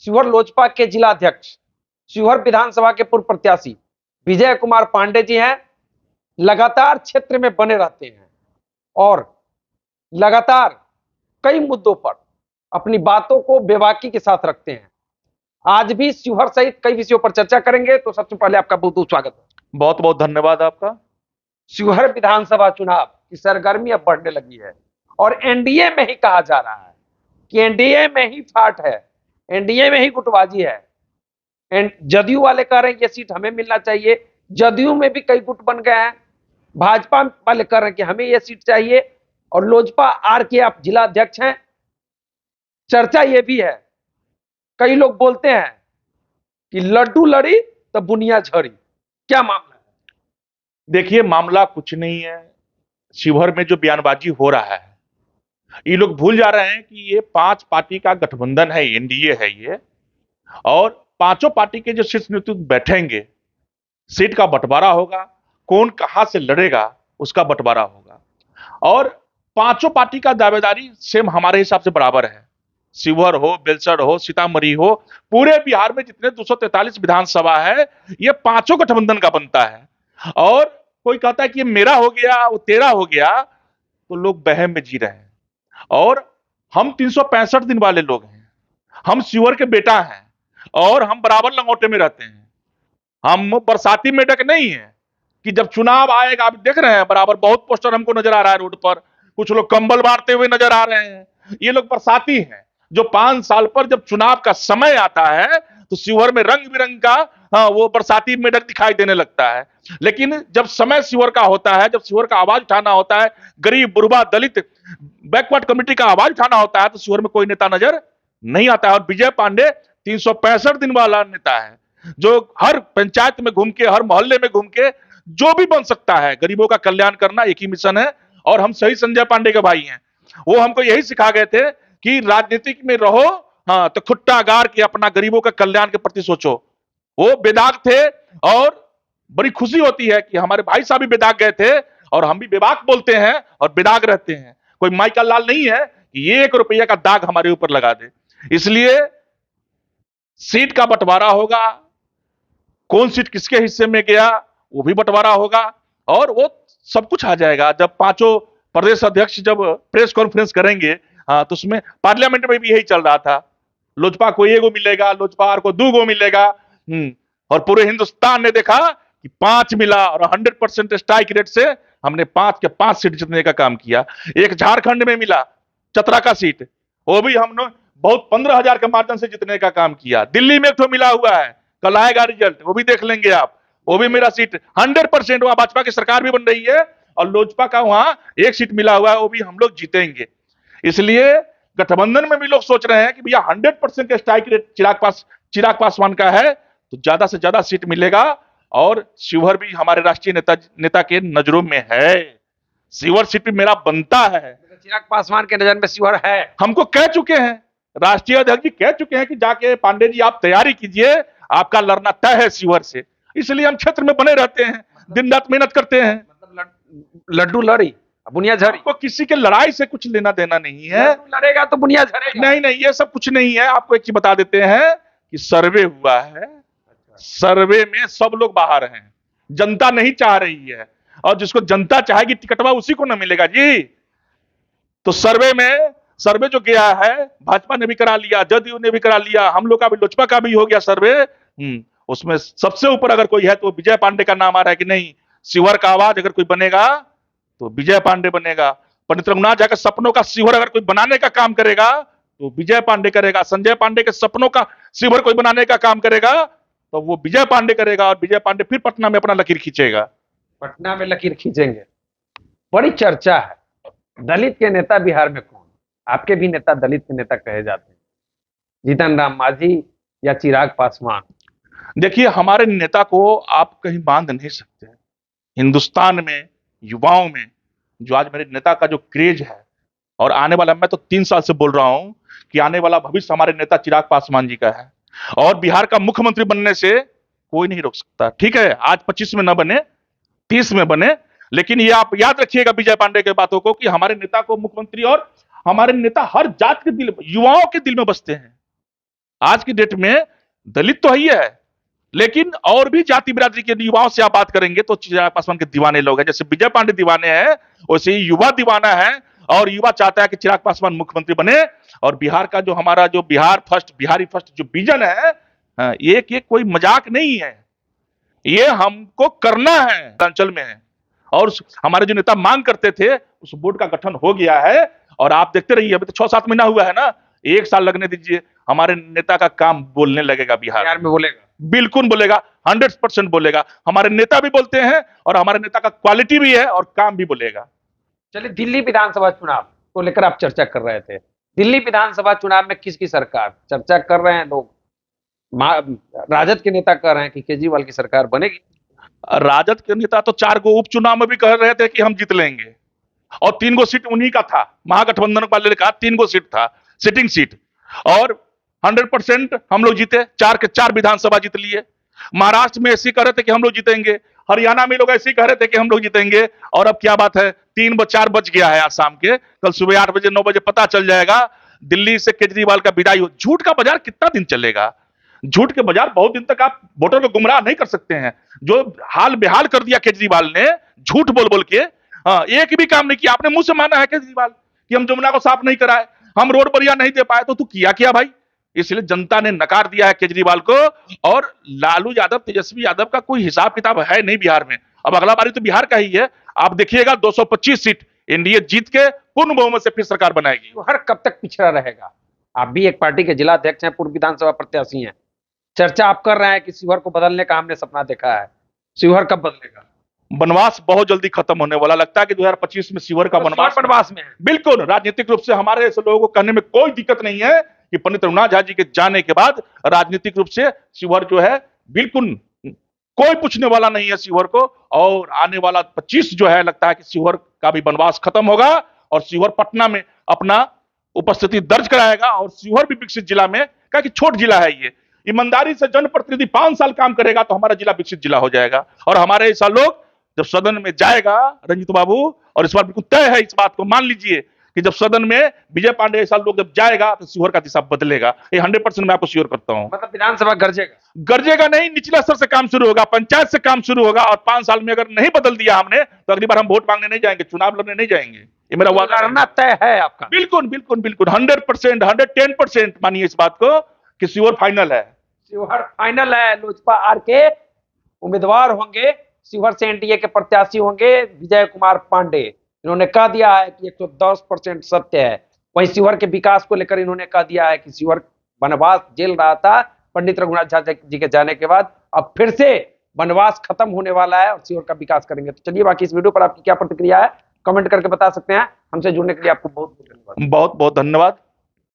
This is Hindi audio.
शिवहर लोजपा के जिला अध्यक्ष, शिवहर विधानसभा के पूर्व प्रत्याशी विजय कुमार पांडे जी हैं। लगातार क्षेत्र में बने रहते हैं और लगातार कई मुद्दों पर अपनी बातों को बेबाकी के साथ रखते हैं। आज भी शिवहर सहित कई विषयों पर चर्चा करेंगे। तो सबसे पहले आपका बहुत बहुत स्वागत है। बहुत बहुत धन्यवाद आपका। शिवहर विधानसभा चुनाव की सरगर्मी अब बढ़ने लगी है और एनडीए में ही कहा जा रहा है कि एनडीए में ही फाट है, एनडीए में ही गुटबाजी है। जदयू वाले कह रहे हैं ये सीट हमें मिलना चाहिए, जदयू में भी कई गुट बन गए हैं। भाजपा वाले कह रहे हैं कि हमें यह सीट चाहिए और लोजपा आर के आप जिला अध्यक्ष हैं। चर्चा यह भी है, कई लोग बोलते हैं कि लड्डू लड़ी तो बुनिया झड़ी। क्या मामला है? देखिए, मामला कुछ नहीं है। शिवहर में जो बयानबाजी हो रहा है, ये लोग भूल जा रहे हैं कि ये 5 पार्टी का गठबंधन है, एनडीए है ये, और पांचों पार्टी के जो शीर्ष नेतृत्व बैठेंगे, सीट का बंटवारा होगा, कौन कहां से लड़ेगा उसका बंटवारा होगा। और पांचों पार्टी का दावेदारी सेम हमारे हिसाब से बराबर है। शिवहर हो, बेलसर हो, सीतामढ़ी हो, पूरे बिहार में जितने 243 विधानसभा है, ये पांचों गठबंधन का बनता है। और कोई कहता है कि ये मेरा हो गया, वो तेरा हो गया, तो लोग वहम में जी रहे हैं। और हम 365 दिन वाले लोग हैं, हम शिवहर के बेटा हैं और हम बराबर लंगोटे में रहते हैं। हम बरसाती मेढक नहीं है कि जब चुनाव आएगा, आप देख रहे हैं बराबर बहुत पोस्टर हमको नजर आ रहा है रोड पर, कुछ लोग कंबल बांटते हुए नजर आ रहे हैं। ये लोग बरसाती हैं जो 5 साल पर जब चुनाव का समय आता है तो शिवहर में रंग बिरंग का वो बरसाती मेढक दिखाई देने लगता है। लेकिन जब समय शिवहर का होता है, जब शिवहर का आवाज उठाना होता है, गरीब बुढ़वा दलित बैकवर्ड कम्युनिटी का आवाज उठाना होता है, तो शिवहर में कोई नेता नजर नहीं आता है। और विजय पांडे 365 दिन वाला नेता है जो हर पंचायत में घूम के, हर मोहल्ले में घूम के जो भी बन सकता है, गरीबों का कल्याण करना एक ही मिशन है। और हम सही संजय पांडे के भाई हैं। वो हमको यही सिखा गए थे कि राजनीतिक में रहो तो खुट्टा गाड़ के अपना गरीबों के कल्याण के प्रति सोचो। वो बेदाग थे और बड़ी खुशी होती है कि हमारे भाई साहब भी बेदाग गए थे और हम भी बेबाक बोलते हैं और बेदाग रहते हैं। कोई माई का लाल नहीं है कि ये 1 रुपया का दाग हमारे ऊपर लगा दे। इसलिए सीट का बंटवारा होगा, कौन सीट किसके हिस्से में गया वो भी बंटवारा होगा और वो सब कुछ आ जाएगा जब पांचों प्रदेश अध्यक्ष जब प्रेस कॉन्फ्रेंस करेंगे। तो उसमें पार्लियामेंट में भी यही चल रहा था, लोजपा को 1 मिलेगा, लोजपा आर को 2 मिलेगा। और पूरे हिंदुस्तान ने देखा कि 5 मिला और 100% स्ट्राइक रेट से हमने 5 के 5 सीट जीतने का काम किया। एक झारखंड में मिला चतरा का सीट, वो भी हमने बहुत 15,000 के मार्जिन से जीतने का काम किया। दिल्ली में एक तो मिला हुआ है, कल आएगा रिजल्ट, वो भी देख लेंगे आप। वो भी मेरा सीट 100%, वहां भाजपा की सरकार भी बन रही है और लोजपा का वहां 1 सीट मिला हुआ है, वो भी हम लोग जीतेंगे। इसलिए गठबंधन में भी लोग सोच रहे हैं कि भैया 100% का स्ट्राइक रेट चिराग पासवान का है तो ज्यादा से ज्यादा सीट मिलेगा। और शिवहर भी हमारे राष्ट्रीय नेता के नजरों में है, शिवहर सीट भी मेरा बनता है। चिराग पासवान के नजर में शिवहर है। हमको कह चुके हैं, राष्ट्रीय अध्यक्ष जी कह चुके हैं कि जाके पांडे जी आप तैयारी कीजिए, आपका लड़ना तय है शिवहर से। इसलिए हम क्षेत्र में बने रहते हैं, दिन रात मेहनत करते हैं। मतलब लड्डू लड़ी बुनिया झड़ी। आपको किसी के लड़ाई से कुछ लेना देना नहीं है। लड़ेगा तो बुनिया झड़ेगा। नहीं, ये सब कुछ नहीं है। आपको एक चीज बता देते हैं कि सर्वे हुआ है, सर्वे में सब लोग बाहर हैं, जनता नहीं चाह रही है और जिसको जनता चाहेगी टिकटवा उसी को ना मिलेगा जी। तो सर्वे जो गया है, भाजपा ने भी करा लिया, जदयू ने भी करा लिया, हम लोग का भी, लोजपा का भी हो गया सर्वे। उसमें सबसे ऊपर अगर कोई है तो विजय पांडे का नाम आ रहा है कि नहीं, शिवहर का आवाज अगर कोई बनेगा तो विजय पांडे बनेगा। पंडित रघुनाथ झा के सपनों का शिवहर अगर कोई बनाने का काम करेगा तो विजय पांडे करेगा। संजय पांडे के सपनों का शिवहर कोई बनाने का काम करेगा तो वो विजय पांडे करेगा और विजय पांडे फिर पटना में अपना लकीर खींचेगा। पटना में लकीर खींचेंगे। बड़ी चर्चा है, दलित के नेता बिहार में कौन? आपके भी नेता दलित के नेता कहे जाते हैं, जीतन राम मांझी या चिराग पासवान। देखिए, हमारे नेता को आप कहीं बांध नहीं सकते। हिंदुस्तान में युवाओं में जो आज मेरे नेता का जो क्रेज है, और आने वाला, मैं तो 3 साल से बोल रहा हूं कि आने वाला भविष्य हमारे नेता चिराग पासवान जी का है और बिहार का मुख्यमंत्री बनने से कोई नहीं रोक सकता। ठीक है, आज 25 में न बने, 30 में बने, लेकिन ये आप याद रखिएगा विजय पांडे के बातों को कि हमारे नेता को मुख्यमंत्री, और हमारे नेता हर जात के दिल, युवाओं के दिल में बसते हैं। आज की डेट में दलित तो ही है, लेकिन और भी जाति बिरादरी के युवाओं से आप बात करेंगे तो चिराग पासवान के दीवाने लोग हैं। जैसे विजय पांडे दीवाने हैं, वैसे ही युवा दीवाना है, और युवा चाहता है कि चिराग पासवान मुख्यमंत्री बने। और बिहार का जो हमारा जो बिहार फर्स्ट, बिहारी फर्स्ट जो विजन है, ये कोई मजाक नहीं है, ये हमको करना है, अंचल में है। और हमारे जो नेता मांग करते थे, उस बोर्ड का गठन हो गया है। और आप देखते रहिए, अभी तो 6-7 महीना हुआ है ना, 1 साल लगने दीजिए, हमारे नेता का काम बोलने लगेगा बिहार में बोलेगा। बिल्कुल बोलेगा, 100% बोलेगा। हमारे नेता भी बोलते हैं, और हमारे नेता का क्वालिटी भी है, और काम भी बोलेगा। चलिए, दिल्ली विधानसभा चुनाव को लेकर आप चर्चा कर रहे थे। दिल्ली विधानसभा चुनाव में किसकी सरकार, चर्चा कर रहे हैं लोग, राजद के नेता कह रहे हैं कि केजरीवाल की सरकार बनेगी। राजद के नेता तो 4 गो उपचुनाव में भी कह रहे थे कि हम जीत लेंगे, और 3 गो सीट उन्हीं का था, महागठबंधन वाले ने कहा 3 गो सीट था, सिटिंग सीट, और 100% हम लोग जीते, 4 के 4 विधानसभा जीत लिए। महाराष्ट्र में ऐसे कह रहे थे कि हम लोग जीतेंगे, हरियाणा में लोग ऐसे कह रहे थे कि हम लोग जीतेंगे। और अब क्या बात है, 3-4 बज गया है आज शाम के, कल सुबह 8 बजे 9 बजे पता चल जाएगा दिल्ली से केजरीवाल का विदाई हो। झूठ का बाजार कितना दिन चलेगा? झूठ के बाजार बहुत दिन तक आप वोटर को गुमराह नहीं कर सकते हैं। जो हाल बेहाल कर दिया केजरीवाल ने, झूठ बोल बोल के, एक भी काम नहीं किया। आपने मुंह से माना है केजरीवाल कि हम जमुना को साफ नहीं कराए, हम रोड बढ़िया नहीं दे पाए, तो तू किया क्या भाई? इसलिए जनता ने नकार दिया है केजरीवाल को। और लालू यादव, तेजस्वी यादव का कोई हिसाब किताब है नहीं बिहार में। अब अगला बारी तो बिहार का ही है। आप देखिएगा 225 सीट एनडीए जीत के पूर्ण बहुमत से फिर सरकार बनाएगी। शिवहर कब तक पिछड़ा रहेगा? आप भी एक पार्टी के जिला अध्यक्ष हैं, पूर्व विधानसभा प्रत्याशी हैं, चर्चा आप कर रहे हैं कि शिवहर को बदलने का हमने सपना देखा है। शिवहर कब बदलेगा? वनवास बहुत जल्दी खत्म होने वाला लगता है कि 2025 में शिवहर का वनवास में है। बिल्कुल, राजनीतिक रूप से हमारे ऐसे लोगों को कहने में कोई दिक्कत नहीं है कि पंडित रघुनाथ झा जी के जाने के बाद राजनीतिक रूप से शिवहर जो है, बिल्कुल कोई पूछने वाला नहीं है शिवहर को। और आने वाला 25 जो है, लगता है कि शिवहर का भी वनवास खत्म होगा, और शिवहर पटना में अपना उपस्थिति दर्ज कराएगा। और शिवहर भी विकसित जिला में, क्या कि छोट जिला है ये, ईमानदारी से जनप्रतिनिधि 5 साल काम करेगा तो हमारा जिला विकसित जिला हो जाएगा। और हमारे ऐसा लोग जब सदन में जाएगा रंजीत बाबू, और इस बार बिल्कुल तय है, इस बात को मान लीजिए कि जब सदन में विजय पांडे ऐसा लोग जब जाएगा तो शिवहर का दिशा बदलेगा। ये 100% मैं आपको श्योर करता हूं। मतलब विधानसभा गरजेगा? गरजेगा नहीं, निचला स्तर से काम शुरू होगा, पंचायत से काम शुरू होगा। और 5 साल में अगर नहीं बदल दिया हमने, तो अगली बार हम वोट मांगने नहीं जाएंगे, चुनाव लड़ने नहीं जाएंगे। ये मेरा वादा लड़ना तय है आपका? बिल्कुल बिल्कुल बिल्कुल, 100%, 110% मानिए इस बात को कि शिवहर फाइनल है। शिवहर फाइनल है। लोजपा आर के उम्मीदवार होंगे, शिवहर से एनडीए के प्रत्याशी होंगे विजय कुमार पांडे। इन्होंने कह दिया है कि 110% सत्य है। वहीं शिवहर के विकास को लेकर इन्होंने कह दिया है कि शिवहर वनवास झेल रहा था पंडित रघुनाथ झा जी के जाने के बाद, अब फिर से वनवास खत्म होने वाला है और शिवहर का विकास करेंगे। तो चलिए, बाकी इस वीडियो पर आपकी क्या प्रतिक्रिया है कमेंट करके बता सकते हैं। हमसे जुड़ने के लिए आपको बहुत बहुत धन्यवाद। बहुत बहुत धन्यवाद।